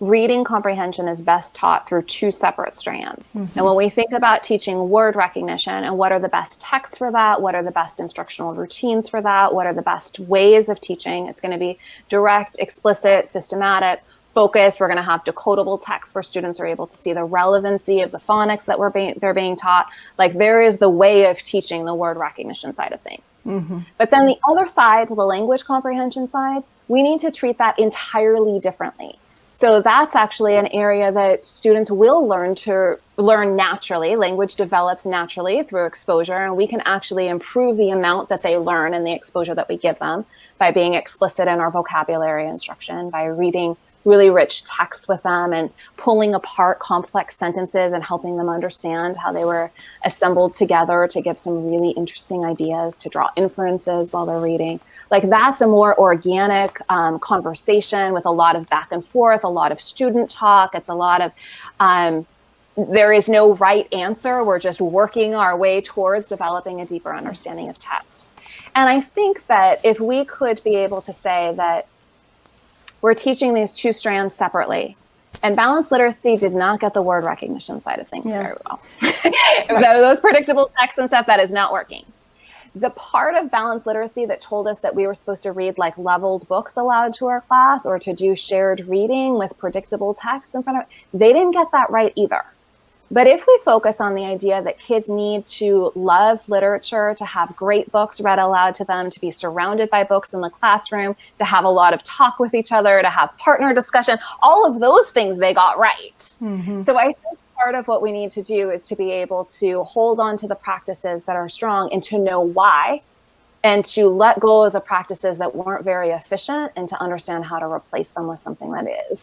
reading comprehension is best taught through two separate strands. And when we think about teaching word recognition and what are the best texts for that, what are the best instructional routines for that, what are the best ways of teaching, it's going to be direct, explicit, systematic, focused. We're going to have decodable text where students are able to see the relevancy of the phonics that they're being taught. Like, there is the way of teaching the word recognition side of things. But then the other side, to the language comprehension side, we need to treat that entirely differently. So that's actually an area that students will learn naturally. Language develops naturally through exposure, and we can actually improve the amount that they learn and the exposure that we give them by being explicit in our vocabulary instruction, by reading really rich texts with them and pulling apart complex sentences and helping them understand how they were assembled together to give some really interesting ideas, to draw inferences while they're reading. Like, that's a more organic conversation with a lot of back and forth, a lot of student talk. It's a lot of, there is no right answer. We're just working our way towards developing a deeper understanding of text. And I think that if we could be able to say that we're teaching these two strands separately, and balanced literacy did not get the word recognition side of things very well. Those predictable texts and stuff, that is not working. The part of balanced literacy that told us that we were supposed to read like leveled books aloud to our class or to do shared reading with predictable text in front of, they didn't get that right either. But if we focus on the idea that kids need to love literature, to have great books read aloud to them, to be surrounded by books in the classroom, to have a lot of talk with each other, to have partner discussion, all of those things they got right. So I think part of what we need to do is to be able to hold on to the practices that are strong and to know why, and to let go of the practices that weren't very efficient and to understand how to replace them with something that is.